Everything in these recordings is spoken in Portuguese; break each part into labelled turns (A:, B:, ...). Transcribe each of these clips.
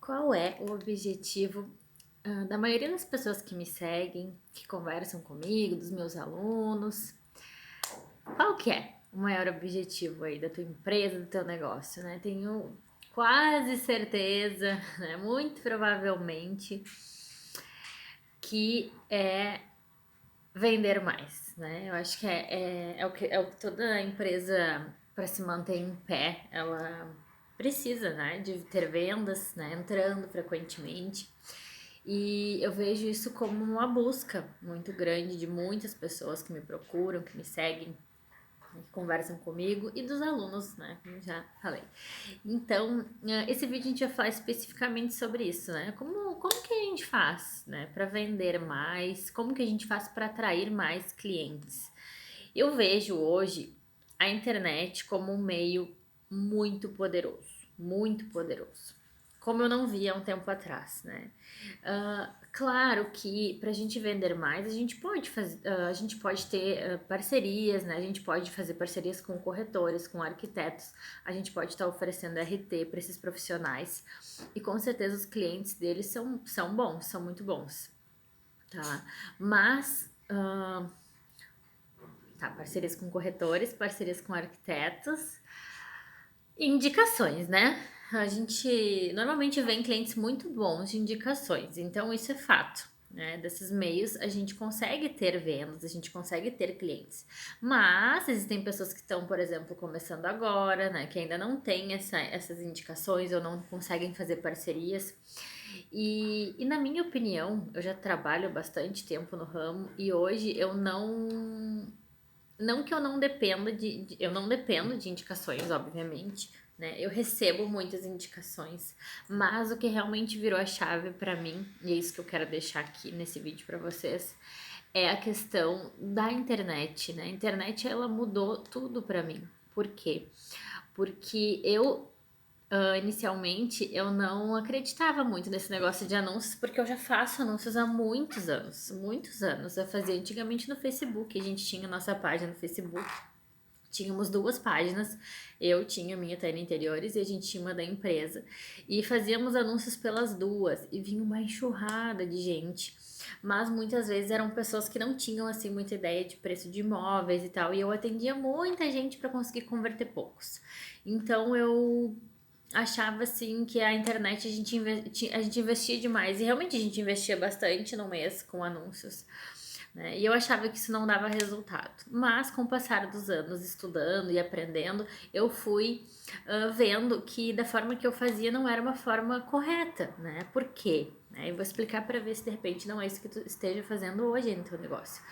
A: Qual é o objetivo, da maioria das pessoas que me seguem, que conversam comigo, dos meus alunos? Qual que é o maior objetivo aí da tua empresa, do teu negócio, né? Tenho quase certeza, né? Muito provavelmente que é vender mais, né? Eu acho que é o que toda empresa para se manter em pé, ela precisa, né? De ter vendas, né? Entrando frequentemente. E eu vejo isso como uma busca muito grande de muitas pessoas que me procuram, que me seguem, que conversam comigo e dos alunos, né? Como já falei. Então, esse vídeo a gente vai falar especificamente sobre isso, né? Como que a gente faz, né, para vender mais? Como que a gente faz para atrair mais clientes? Eu vejo hoje a internet como um meio muito poderoso, muito poderoso. Como eu não via há um tempo atrás, né? Claro que para a gente vender mais, a gente pode ter parcerias, né? A gente pode fazer parcerias com corretores, com arquitetos, a gente pode estar oferecendo RT para esses profissionais e com certeza os clientes deles são bons, são muito bons, tá? Mas parcerias com corretores, parcerias com arquitetos, indicações, né? A gente normalmente vem clientes muito bons de indicações, então isso é fato. Né, desses meios a gente consegue ter vendas, a gente consegue ter clientes, mas existem pessoas que estão, por exemplo, começando agora, né, que ainda não têm essas indicações ou não conseguem fazer parcerias. E na minha opinião, eu já trabalho bastante tempo no ramo e hoje eu não que eu não dependa eu não dependo de indicações, obviamente, né? Eu recebo muitas indicações, mas o que realmente virou a chave pra mim, e é isso que eu quero deixar aqui nesse vídeo pra vocês, é a questão da internet, né? A internet ela mudou tudo pra mim. Por quê? Porque inicialmente eu não acreditava muito nesse negócio de anúncios, porque eu já faço anúncios há muitos anos, muitos anos. Eu fazia antigamente no Facebook, a gente tinha nossa página no Facebook. Tínhamos duas páginas, eu tinha a minha Tânia Interiores e a gente tinha uma da empresa. E fazíamos anúncios pelas duas e vinha uma enxurrada de gente. Mas muitas vezes eram pessoas que não tinham assim muita ideia de preço de imóveis e tal, e eu atendia muita gente para conseguir converter poucos. Então eu achava assim que a internet a gente investia demais e realmente a gente investia bastante no mês com anúncios, né? E eu achava que isso não dava resultado. Mas com o passar dos anos estudando e aprendendo, eu fui vendo que da forma que eu fazia não era uma forma correta, né? Por quê? Eu vou explicar para ver se de repente não é isso que tu esteja fazendo hoje no teu negócio.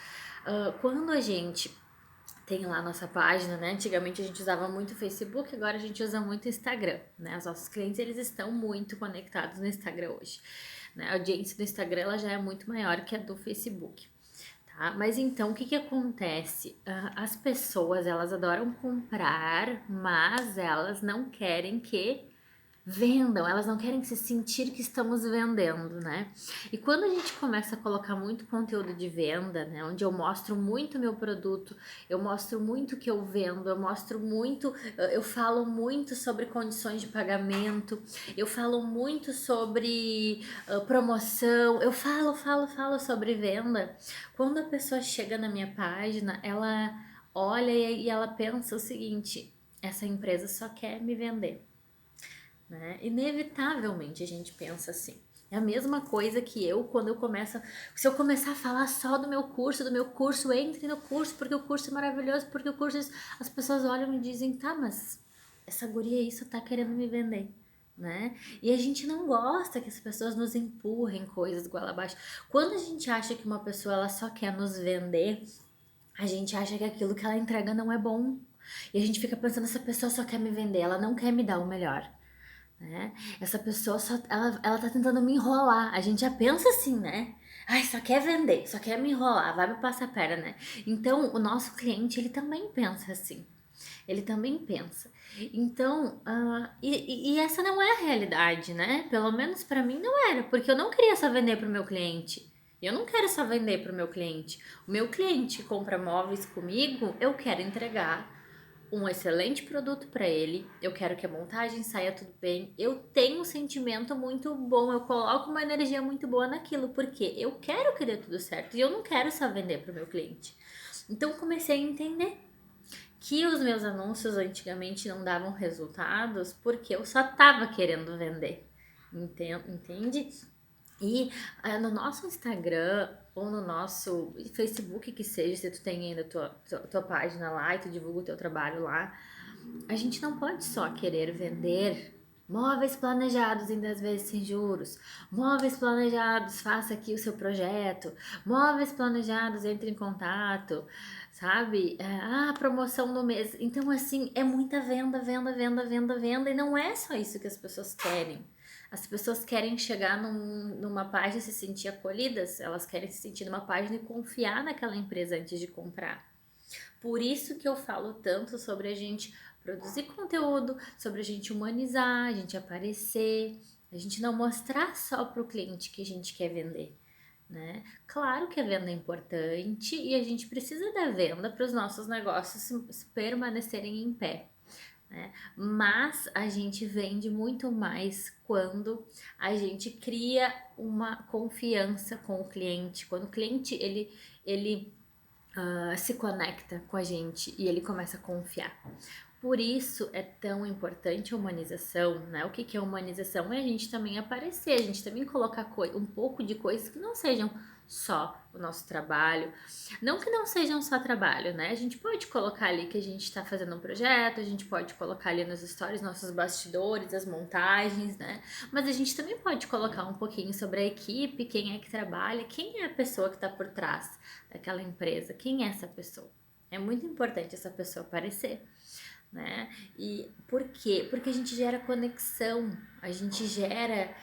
A: Quando a gente tem lá a nossa página, né? Antigamente a gente usava muito o Facebook, agora a gente usa muito o Instagram, né? Os nossos clientes, eles estão muito conectados no Instagram hoje, né? A audiência do Instagram, ela já é muito maior que a do Facebook, tá? Mas então, o que que acontece? As pessoas, elas adoram comprar, mas elas não querem que vendam, elas não querem se sentir que estamos vendendo, né? E quando a gente começa a colocar muito conteúdo de venda, né, onde eu mostro muito meu produto, eu mostro muito o que eu vendo, eu mostro muito, eu falo muito sobre condições de pagamento, eu falo muito sobre promoção, eu falo sobre venda. Quando a pessoa chega na minha página, ela olha e ela pensa o seguinte: essa empresa só quer me vender, né? Inevitavelmente a gente pensa assim. É a mesma coisa que quando eu começo, se eu começar a falar só do meu curso, entre no curso, porque o curso é maravilhoso, porque o curso, as pessoas olham e dizem, tá, mas essa guria aí só tá querendo me vender, né? E a gente não gosta que as pessoas nos empurrem coisas goela abaixo. Quando a gente acha que uma pessoa ela só quer nos vender, a gente acha que aquilo que ela entrega não é bom. E a gente fica pensando, essa pessoa só quer me vender, ela não quer me dar o melhor, né? Essa pessoa ela tá tentando me enrolar. A gente já pensa assim, né? Ai, só quer vender, só quer me enrolar, vai me passar a perna, né? Então, o nosso cliente, ele também pensa assim. Ele também pensa. Então, e essa não é a realidade, né? Pelo menos pra mim não era, porque eu não queria só vender pro meu cliente. Eu não quero só vender pro meu cliente. O meu cliente que compra móveis comigo, eu quero entregar um excelente produto para ele, eu quero que a montagem saia tudo bem, eu tenho um sentimento muito bom, eu coloco uma energia muito boa naquilo, porque eu quero que dê tudo certo e eu não quero só vender para o meu cliente. Então comecei a entender que os meus anúncios antigamente não davam resultados porque eu só tava querendo vender. Entende? E no nosso Instagram ou no nosso Facebook, que seja, se tu tem ainda tua página lá e tu divulga o teu trabalho lá, a gente não pode só querer vender móveis planejados em 10 vezes sem juros, móveis planejados, faça aqui o seu projeto, móveis planejados, entre em contato, sabe? Promoção do mês. Então, assim, é muita venda, venda, venda, venda, venda, e não é só isso que as pessoas querem. As pessoas querem chegar numa página e se sentir acolhidas, elas querem se sentir numa página e confiar naquela empresa antes de comprar. Por isso que eu falo tanto sobre a gente produzir conteúdo, sobre a gente humanizar, a gente aparecer, a gente não mostrar só para o cliente que a gente quer vender, né? Claro que a venda é importante e a gente precisa da venda para os nossos negócios permanecerem em pé. Né? Mas a gente vende muito mais quando a gente cria uma confiança com o cliente, quando o cliente ele se conecta com a gente e ele começa a confiar. Por isso é tão importante a humanização, né? O que que é humanização? É a gente também aparecer, a gente também colocar um pouco de coisas que não sejam só o nosso trabalho. Não que não sejam só trabalho, né? A gente pode colocar ali que a gente está fazendo um projeto, a gente pode colocar ali nos stories nossos bastidores, as montagens, né? Mas a gente também pode colocar um pouquinho sobre a equipe, quem é que trabalha, quem é a pessoa que está por trás daquela empresa, quem é essa pessoa. É muito importante essa pessoa aparecer, né? E por quê? Porque a gente gera conexão, a gente gera.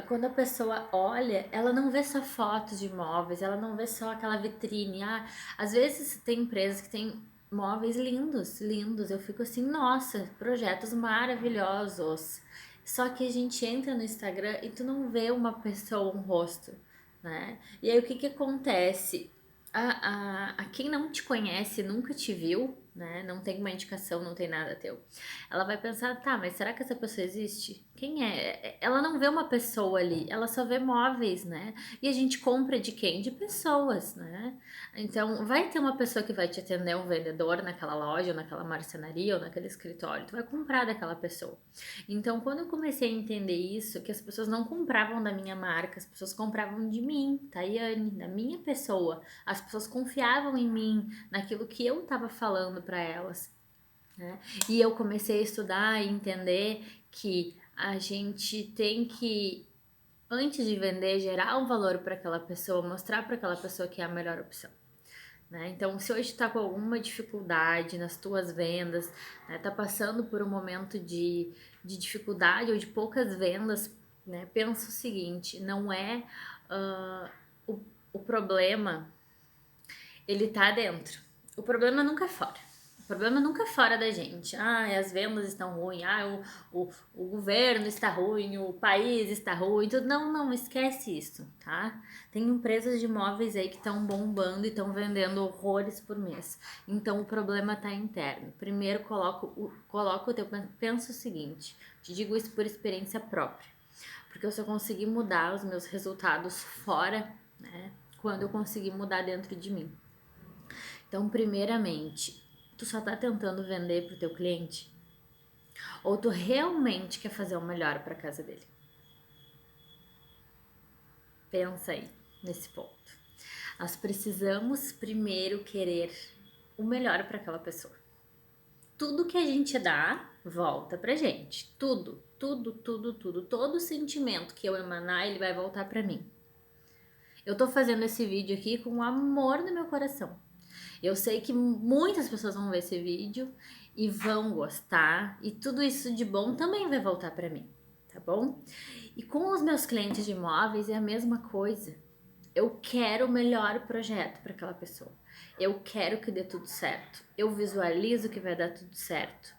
A: Quando a pessoa olha, ela não vê só fotos de móveis, ela não vê só aquela vitrine. Às vezes tem empresas que têm móveis lindos, lindos. Eu fico assim, nossa, projetos maravilhosos. Só que a gente entra no Instagram e tu não vê uma pessoa, um rosto, né? E aí o que que acontece? A quem não te conhece, nunca te viu, né? Não tem uma indicação, não tem nada teu. Ela vai pensar, tá, mas será que essa pessoa existe? Quem é? Ela não vê uma pessoa ali, ela só vê móveis, né? E a gente compra de quem? De pessoas, né? Então, vai ter uma pessoa que vai te atender, um vendedor naquela loja, ou naquela marcenaria, ou naquele escritório. Tu vai comprar daquela pessoa. Então, quando eu comecei a entender isso, que as pessoas não compravam da minha marca, as pessoas compravam de mim, Tayane, da minha pessoa. As pessoas confiavam em mim, naquilo que eu estava falando para elas, né? E eu comecei a estudar e entender que a gente tem que, antes de vender, gerar um valor para aquela pessoa, mostrar para aquela pessoa que é a melhor opção. Né? Então, se hoje está com alguma dificuldade nas tuas vendas, né, tá passando por um momento de dificuldade ou de poucas vendas, né, pensa o seguinte: não é o problema, ele tá dentro. O problema nunca é fora. O problema nunca é fora da gente. As vendas estão ruins. O governo está ruim, o país está ruim. Tudo. Não, não, esquece isso, tá? Tem empresas de imóveis aí que estão bombando e estão vendendo horrores por mês. Então o problema tá interno. Primeiro coloca o teu. Pensa o seguinte: te digo isso por experiência própria. Porque eu só consegui mudar os meus resultados fora, né? Quando eu consegui mudar dentro de mim. Então, primeiramente, tu só tá tentando vender pro teu cliente? Ou tu realmente quer fazer o melhor pra casa dele? Pensa aí nesse ponto. Nós precisamos primeiro querer o melhor para aquela pessoa. Tudo que a gente dá volta pra gente. Tudo, tudo, tudo, tudo. Todo sentimento que eu emanar, ele vai voltar pra mim. Eu tô fazendo esse vídeo aqui com o amor no meu coração. Eu sei que muitas pessoas vão ver esse vídeo e vão gostar, e tudo isso de bom também vai voltar para mim, tá bom? E com os meus clientes de imóveis é a mesma coisa. Eu quero o melhor projeto para aquela pessoa. Eu quero que dê tudo certo. Eu visualizo que vai dar tudo certo.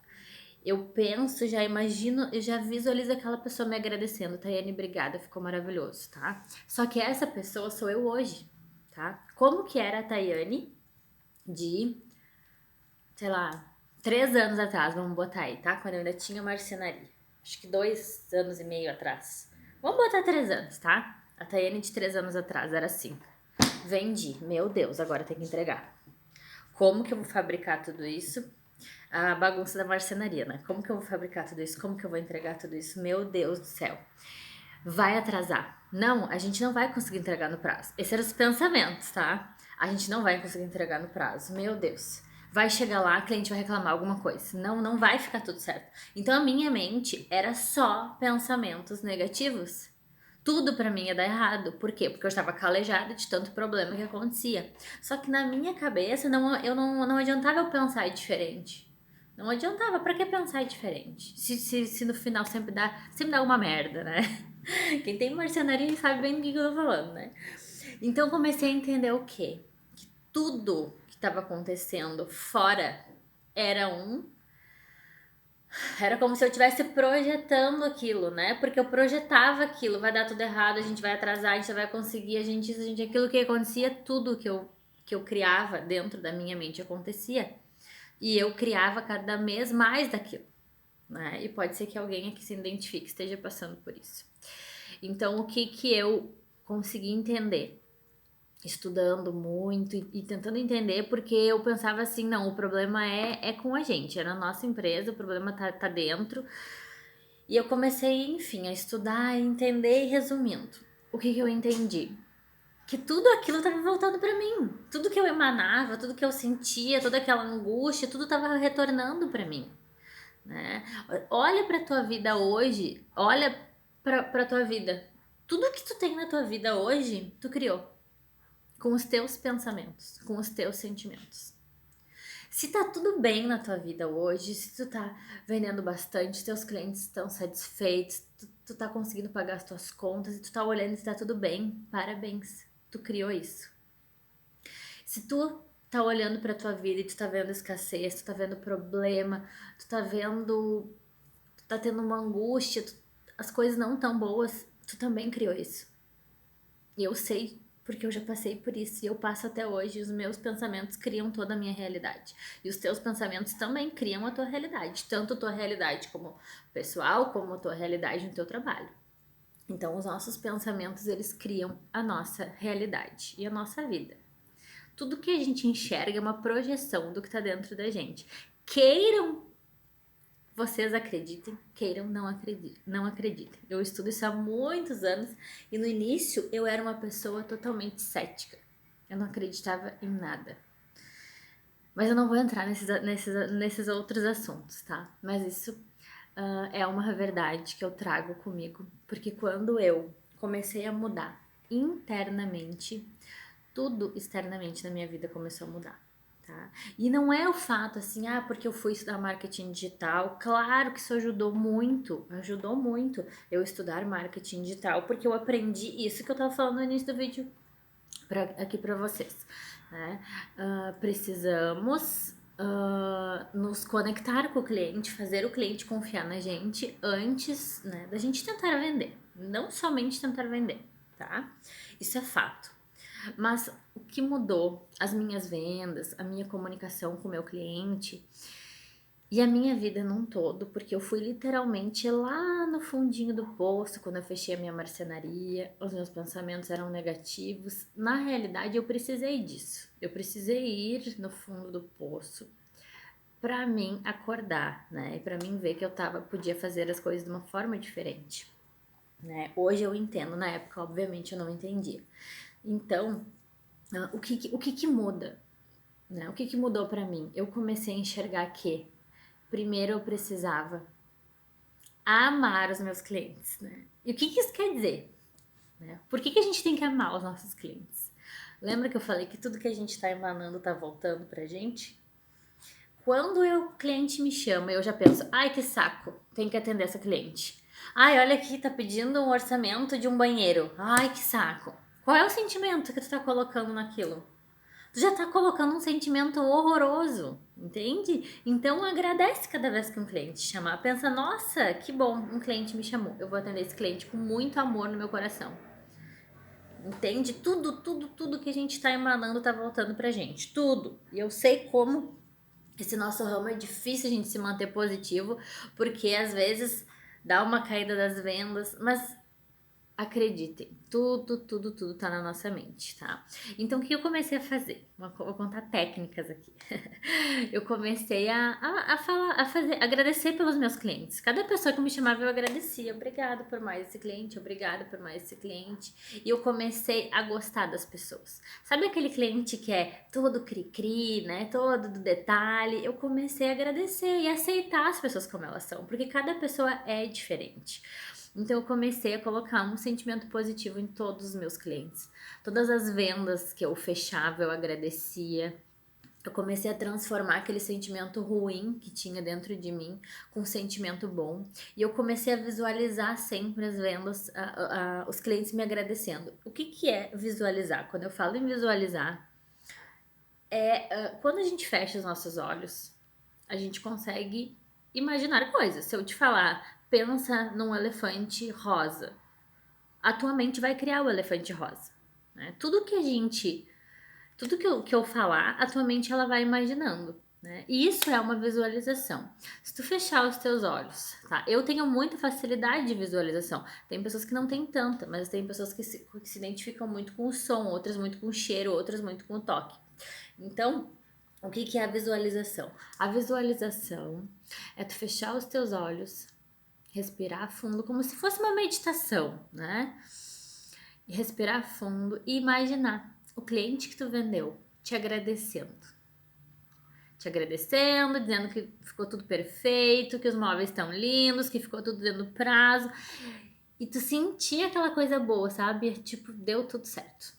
A: Eu penso, já imagino, eu já visualizo aquela pessoa me agradecendo. Tayane, obrigada, ficou maravilhoso, tá? Só que essa pessoa sou eu hoje, tá? Como que era a Tayane de, sei lá, 3 anos atrás, vamos botar aí, tá? Quando eu ainda tinha marcenaria. Acho que 2 anos e meio atrás. Vamos botar 3 anos, tá? A Tayane de 3 anos atrás era assim. Vendi. Meu Deus, agora tem que entregar. Como que eu vou fabricar tudo isso? A bagunça da marcenaria, né? Como que eu vou fabricar tudo isso? Como que eu vou entregar tudo isso? Meu Deus do céu. Vai atrasar. Não, a gente não vai conseguir entregar no prazo. Esses eram os pensamentos, tá? A gente não vai conseguir entregar no prazo. Meu Deus. Vai chegar lá, o cliente vai reclamar alguma coisa. Não, não vai ficar tudo certo. Então a minha mente era só pensamentos negativos. Tudo pra mim ia dar errado. Por quê? Porque eu estava calejada de tanto problema que acontecia. Só que na minha cabeça não adiantava eu pensar diferente. Não adiantava, pra que pensar diferente? Se no final sempre dá uma merda, né? Quem tem marcenaria sabe bem do que eu tô falando, né? Então eu comecei a entender o quê? Que tudo que estava acontecendo fora era era como se eu estivesse projetando aquilo, né? Porque eu projetava aquilo, vai dar tudo errado, a gente vai atrasar, a gente vai conseguir, aquilo que acontecia, tudo que eu criava dentro da minha mente acontecia. E eu criava cada mês mais daquilo, né? E pode ser que alguém aqui se identifique, esteja passando por isso. Então, o que eu consegui entender? Estudando muito e tentando entender, porque eu pensava assim, não, o problema é com a gente, é na nossa empresa, o problema tá dentro. E eu comecei, enfim, a estudar, a entender e resumindo, o que eu entendi? Que tudo aquilo estava voltando para mim. Tudo que eu emanava, tudo que eu sentia, toda aquela angústia, tudo estava retornando para mim, né? Olha para tua vida hoje, olha para tua vida. Tudo que tu tem na tua vida hoje, tu criou com os teus pensamentos, com os teus sentimentos. Se tá tudo bem na tua vida hoje, se tu tá vendendo bastante, teus clientes estão satisfeitos, tu tá conseguindo pagar as tuas contas e tu tá olhando se tá tudo bem, parabéns, tu criou isso. Se tu tá olhando pra tua vida e tu tá vendo escassez, tu tá vendo problema, tu tá tendo uma angústia, as coisas não tão boas, tu também criou isso. E eu sei, porque eu já passei por isso e eu passo até hoje. Os meus pensamentos criam toda a minha realidade. E os teus pensamentos também criam a tua realidade. Tanto a tua realidade como pessoal, como a tua realidade no teu trabalho. Então, os nossos pensamentos, eles criam a nossa realidade e a nossa vida. Tudo que a gente enxerga é uma projeção do que está dentro da gente. Queiram vocês acreditem, queiram, não acreditem. Eu estudo isso há muitos anos e no início eu era uma pessoa totalmente cética. Eu não acreditava em nada. Mas eu não vou entrar nesses outros assuntos, tá? Mas isso é uma verdade que eu trago comigo. Porque quando eu comecei a mudar internamente, tudo externamente na minha vida começou a mudar. Tá? E não é o fato assim, porque eu fui estudar marketing digital. Claro que isso ajudou muito eu estudar marketing digital, porque eu aprendi isso que eu tava falando no início do vídeo aqui para vocês, né? Precisamos nos conectar com o cliente, fazer o cliente confiar na gente antes, né, da gente tentar vender, não somente tentar vender, tá? Isso é fato. Mas o que mudou? As minhas vendas, a minha comunicação com o meu cliente e a minha vida num todo, porque eu fui literalmente lá no fundinho do poço quando eu fechei a minha marcenaria, os meus pensamentos eram negativos. Na realidade, eu precisei disso. Eu precisei ir no fundo do poço para mim acordar, né? E para mim ver que podia fazer as coisas de uma forma diferente, né? Hoje eu entendo, na época, obviamente, eu não entendia. Então, o que muda? Né? O que mudou para mim? Eu comecei a enxergar que primeiro eu precisava amar os meus clientes, né? E o que isso quer dizer? Né? Por que a gente tem que amar os nossos clientes? Lembra que eu falei que tudo que a gente está emanando está voltando pra gente? Quando o cliente me chama, eu já penso, ai que saco, tem que atender essa cliente. Ai, olha aqui, tá pedindo um orçamento de um banheiro. Ai, que saco. Qual é o sentimento que tu tá colocando naquilo? Tu já tá colocando um sentimento horroroso, entende? Então agradece cada vez que um cliente te chamar. Pensa, nossa, que bom, um cliente me chamou. Eu vou atender esse cliente com muito amor no meu coração. Entende? Tudo que a gente tá emanando tá voltando pra gente. Tudo. E eu sei como Esse nosso ramo é difícil a gente se manter positivo, porque às vezes dá uma caída das vendas, mas acreditem, tudo tá na nossa mente, tá? Então, o que eu comecei a fazer? Vou contar técnicas aqui. Eu comecei a falar, a fazer, agradecer pelos meus clientes. Cada pessoa que me chamava, eu agradecia. Obrigado por mais esse cliente, obrigado por mais esse cliente. E eu comecei a gostar das pessoas. Sabe aquele cliente que é todo cri-cri, né? Todo do detalhe? Eu comecei a agradecer e aceitar as pessoas como elas são, porque cada pessoa é diferente. Então eu comecei a colocar um sentimento positivo em todos os meus clientes. Todas as vendas que eu fechava, eu agradecia. Eu comecei a transformar aquele sentimento ruim que tinha dentro de mim com um sentimento bom. E eu comecei a visualizar sempre as vendas, os clientes me agradecendo. O que que é visualizar? Quando eu falo em visualizar, quando a gente fecha os nossos olhos, a gente consegue imaginar coisas. Se eu te falar, pensa num elefante rosa, a tua mente vai criar o elefante rosa, né? Tudo que eu falar, a tua mente ela vai imaginando, né? E isso é uma visualização. Se tu fechar os teus olhos, tá? Eu tenho muita facilidade de visualização. Tem pessoas que não têm tanta, mas tem pessoas que se identificam muito com o som, outras muito com o cheiro, outras muito com o toque. Então, o que que é a visualização? A visualização é tu fechar os teus olhos, respirar fundo, como se fosse uma meditação, né? E respirar fundo e imaginar o cliente que tu vendeu te agradecendo. Te agradecendo, dizendo que ficou tudo perfeito, que os móveis estão lindos, que ficou tudo dentro do prazo. E tu sentir aquela coisa boa, sabe? Tipo, deu tudo certo.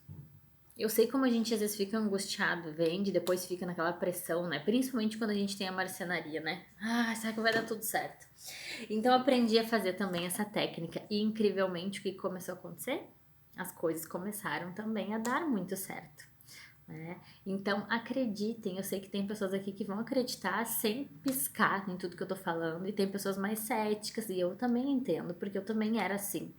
A: Eu sei como a gente às vezes fica angustiado, vende, depois fica naquela pressão, né? Principalmente quando a gente tem a marcenaria, né? Ah, será que vai dar tudo certo? Então eu aprendi a fazer também essa técnica e incrivelmente o que começou a acontecer? As coisas começaram também a dar muito certo, né? Então acreditem, eu sei que tem pessoas aqui que vão acreditar sem piscar em tudo que eu tô falando e tem pessoas mais céticas e eu também entendo, porque eu também era assim,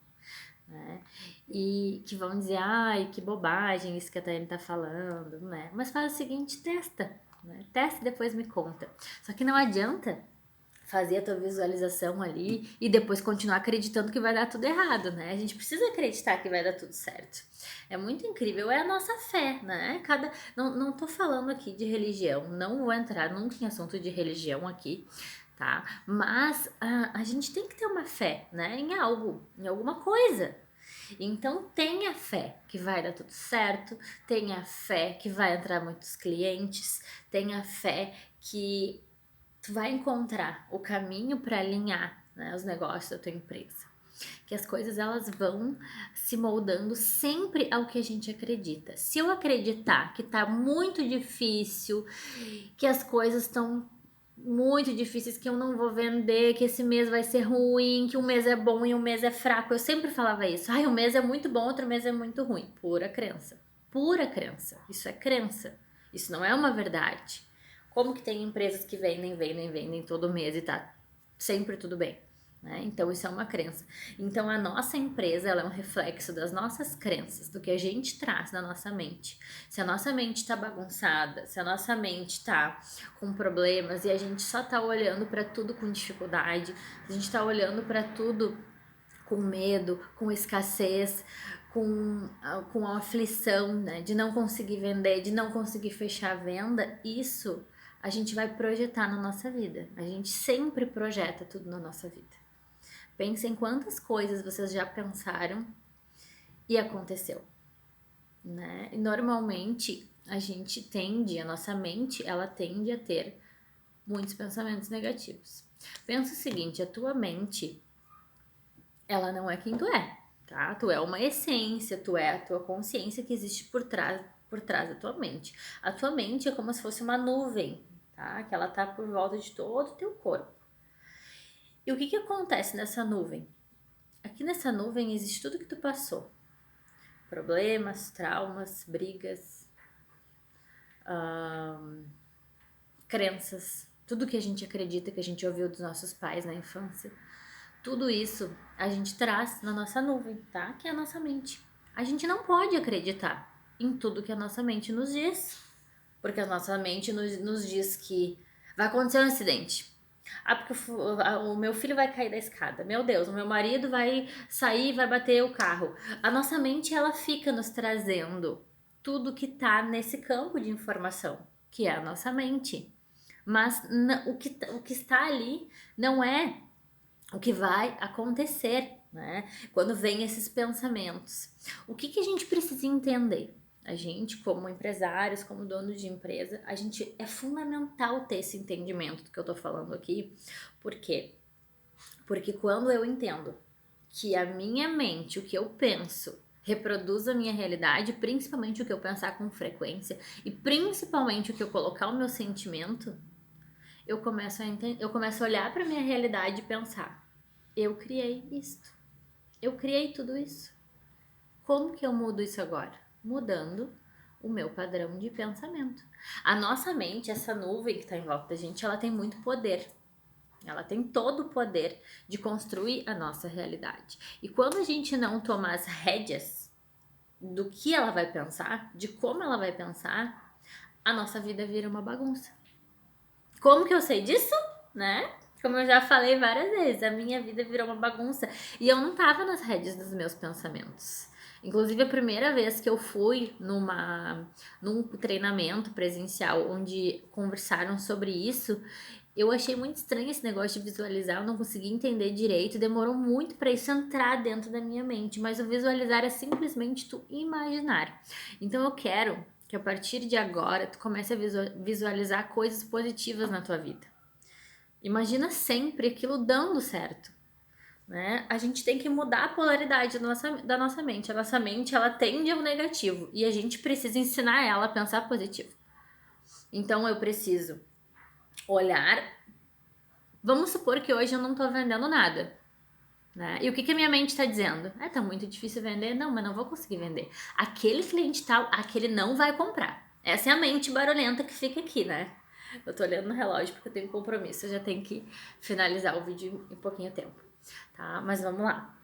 A: né? E que vão dizer, ai, que bobagem isso que a Tayane tá falando, né? Mas faz o seguinte, testa, né? Testa e depois me conta. Só que não adianta fazer a tua visualização ali e depois continuar acreditando que vai dar tudo errado, né? A gente precisa acreditar que vai dar tudo certo. É muito incrível, é a nossa fé, né? Não tô falando aqui de religião, não vou entrar nunca em assunto de religião aqui, tá? Mas a gente tem que ter uma fé, né? Em algo, em alguma coisa. Então tenha fé que vai dar tudo certo, tenha fé que vai entrar muitos clientes, tenha fé que tu vai encontrar o caminho para alinhar, né, os negócios da tua empresa. Que as coisas elas vão se moldando sempre ao que a gente acredita. Se eu acreditar que tá muito difícil, que as coisas estão muito difíceis, que eu não vou vender, que esse mês vai ser ruim, que um mês é bom e um mês é fraco. Eu sempre falava isso. Ai, um mês é muito bom, outro mês é muito ruim. Pura crença. Pura crença. Isso é crença. Isso não é uma verdade. Como que tem empresas que vendem todo mês e tá sempre tudo bem, né? Então isso é uma crença. Então a nossa empresa ela é um reflexo das nossas crenças, do que a gente traz na nossa mente. Se a nossa mente tá bagunçada, se a nossa mente tá com problemas e a gente só tá olhando para tudo com dificuldade, a gente tá olhando para tudo com medo, com escassez, com a aflição, né, de não conseguir vender, de não conseguir fechar a venda, isso a gente vai projetar na nossa vida. A gente sempre projeta tudo na nossa vida. Pensem quantas coisas vocês já pensaram e aconteceu, né? E normalmente a nossa mente, ela tende a ter muitos pensamentos negativos. Pensa o seguinte, a tua mente, ela não é quem tu é, tá? Tu é uma essência, tu é a tua consciência que existe por trás da tua mente. A tua mente é como se fosse uma nuvem, tá? Que ela tá por volta de todo o teu corpo. E o que que acontece nessa nuvem? Aqui nessa nuvem existe tudo que tu passou. Problemas, traumas, brigas, crenças, tudo que a gente acredita, que a gente ouviu dos nossos pais na infância. Tudo isso a gente traz na nossa nuvem, tá? Que é a nossa mente. A gente não pode acreditar em tudo que a nossa mente nos diz, porque a nossa mente nos diz que vai acontecer um acidente. Ah, porque o meu filho vai cair da escada. Meu Deus, o meu marido vai sair e vai bater o carro. A nossa mente, ela fica nos trazendo tudo que tá nesse campo de informação, que é a nossa mente. Mas o que está ali não é o que vai acontecer, né? Quando vem esses pensamentos. O que a gente precisa entender? A gente, como empresários, como donos de empresa, a gente é fundamental ter esse entendimento do que eu tô falando aqui. Por quê? Porque quando eu entendo que a minha mente, o que eu penso, reproduz a minha realidade, principalmente o que eu pensar com frequência e principalmente o que eu colocar o meu sentimento, eu começo a entender, eu começo a olhar para minha realidade e pensar: eu criei isto. Eu criei tudo isso. Como que eu mudo isso agora? Mudando o meu padrão de pensamento. A nossa mente, essa nuvem que está em volta da gente, ela tem muito poder. Ela tem todo o poder de construir a nossa realidade. E quando a gente não toma as rédeas do que ela vai pensar, de como ela vai pensar, a nossa vida vira uma bagunça. Como que eu sei disso? Né? Como eu já falei várias vezes, a minha vida virou uma bagunça e eu não tava nas rédeas dos meus pensamentos. Inclusive, a primeira vez que eu fui num treinamento presencial onde conversaram sobre isso, eu achei muito estranho esse negócio de visualizar, eu não consegui entender direito, demorou muito para isso entrar dentro da minha mente, mas o visualizar é simplesmente tu imaginar. Então eu quero que a partir de agora tu comece a visualizar coisas positivas na tua vida. Imagina sempre aquilo dando certo, né? A gente tem que mudar a polaridade da nossa mente. A nossa mente, ela tende ao negativo e a gente precisa ensinar ela a pensar positivo. Então eu preciso olhar. Vamos supor que hoje eu não tô vendendo nada, né? E o que a minha mente tá dizendo? Tá muito difícil vender. Não, mas não vou conseguir vender. Aquele cliente tal, aquele não vai comprar. Essa é a mente barulhenta que fica aqui, né? Eu tô olhando no relógio porque eu tenho um compromisso. Eu já tenho que finalizar o vídeo em pouquinho tempo, tá? Mas vamos lá.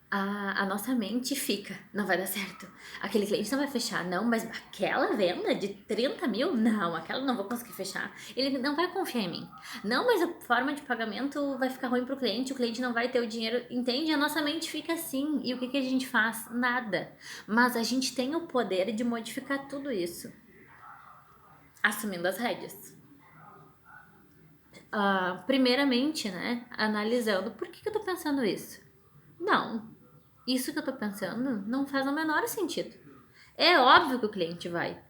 A: A nossa mente fica, não vai dar certo. Aquele cliente não vai fechar, não, mas aquela venda de 30 mil, não, aquela não vou conseguir fechar. Ele não vai confiar em mim. Não, mas a forma de pagamento vai ficar ruim pro cliente, o cliente não vai ter o dinheiro, entende? A nossa mente fica assim. E o que a gente faz? Nada. Mas a gente tem o poder de modificar tudo isso, assumindo as rédeas. Primeiramente, né, analisando por que eu tô pensando isso. Não, isso que eu tô pensando não faz o menor sentido. É óbvio que o cliente vai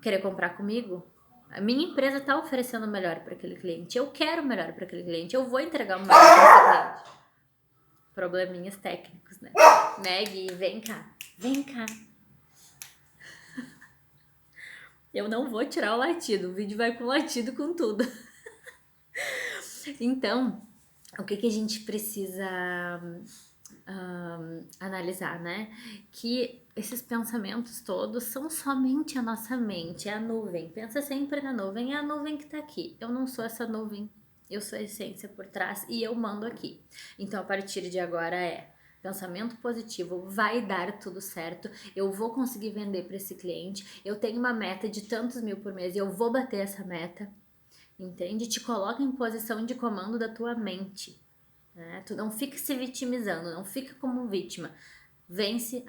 A: querer comprar comigo. A minha empresa tá oferecendo o melhor para aquele cliente. Eu quero o melhor para aquele cliente. Eu vou entregar o melhor para esse cliente. Probleminhas técnicos, né? Gui, vem cá. Vem cá. Eu não vou tirar o latido. O vídeo vai com latido com tudo. Então, o que a gente precisa analisar, né? Que esses pensamentos todos são somente a nossa mente, é a nuvem. Pensa sempre na nuvem, é a nuvem que tá aqui. Eu não sou essa nuvem, eu sou a essência por trás e eu mando aqui. Então, a partir de agora pensamento positivo, vai dar tudo certo, eu vou conseguir vender para esse cliente, eu tenho uma meta de tantos mil por mês e eu vou bater essa meta, entende? Te coloca em posição de comando da tua mente. Né? Tu não fica se vitimizando, não fica como vítima. Vence.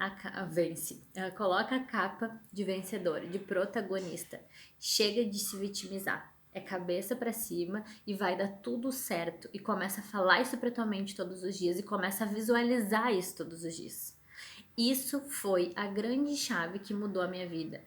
A: Coloca a capa de vencedor, de protagonista. Chega de se vitimizar. É cabeça para cima e vai dar tudo certo. E começa a falar isso pra tua mente todos os dias e começa a visualizar isso todos os dias. Isso foi a grande chave que mudou a minha vida.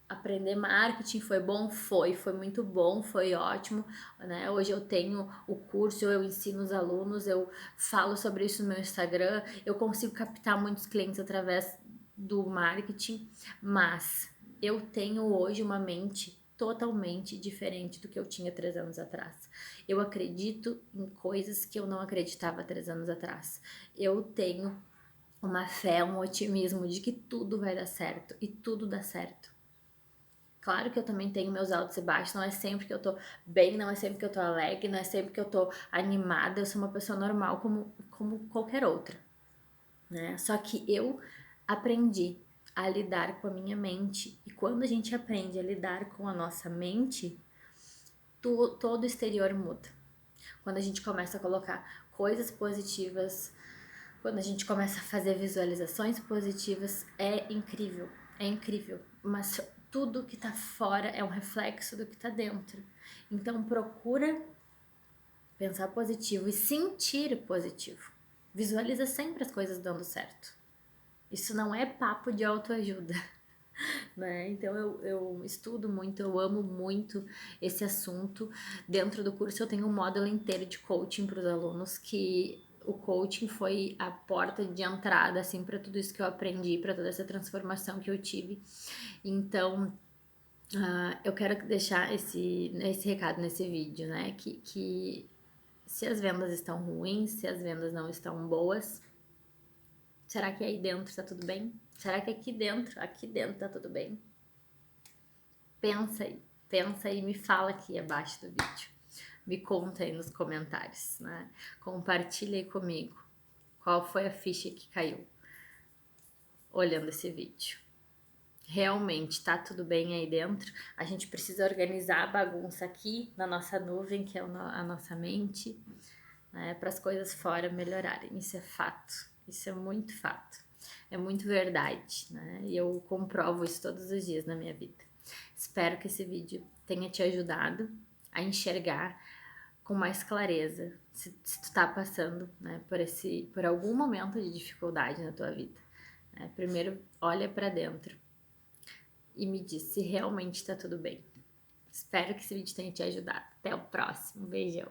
A: Aprender marketing foi bom? Foi muito bom, foi ótimo, né? Hoje eu tenho o curso, eu ensino os alunos, eu falo sobre isso no meu Instagram, eu consigo captar muitos clientes através do marketing, mas eu tenho hoje uma mente totalmente diferente do que eu tinha 3 anos atrás. Eu acredito em coisas que eu não acreditava 3 anos atrás. Eu tenho uma fé, um otimismo de que tudo vai dar certo e tudo dá certo. Claro que eu também tenho meus altos e baixos, não é sempre que eu tô bem, não é sempre que eu tô alegre, não é sempre que eu tô animada, eu sou uma pessoa normal como qualquer outra, né? Só que eu aprendi a lidar com a minha mente. E quando a gente aprende a lidar com a nossa mente, todo o exterior muda. Quando a gente começa a colocar coisas positivas, quando a gente começa a fazer visualizações positivas, é incrível, é incrível. Mas tudo que tá fora é um reflexo do que tá dentro. Então procura pensar positivo e sentir positivo. Visualiza sempre as coisas dando certo. Isso não é papo de autoajuda, né? Então eu estudo muito, eu amo muito esse assunto. Dentro do curso eu tenho um módulo inteiro de coaching para os alunos, que o coaching foi a porta de entrada assim para tudo isso que eu aprendi, para toda essa transformação que eu tive. Então, eu quero deixar esse recado nesse vídeo, né? Que se as vendas estão ruins, se as vendas não estão boas, será que aí dentro tá tudo bem? Será que aqui dentro tá tudo bem? Pensa aí, me fala aqui abaixo do vídeo. Me conta aí nos comentários, né? Compartilha aí comigo qual foi a ficha que caiu olhando esse vídeo. Realmente tá tudo bem aí dentro? A gente precisa organizar a bagunça aqui na nossa nuvem, que é a nossa mente, né? Para as coisas fora melhorarem. Isso é fato, isso é muito fato, é muito verdade, né? E eu comprovo isso todos os dias na minha vida. Espero que esse vídeo tenha te ajudado a enxergar com mais clareza se tu tá passando, né, por algum momento de dificuldade na tua vida, né? Primeiro, olha para dentro e me diz se realmente tá tudo bem. Espero que esse vídeo tenha te ajudado. Até o próximo. Beijão.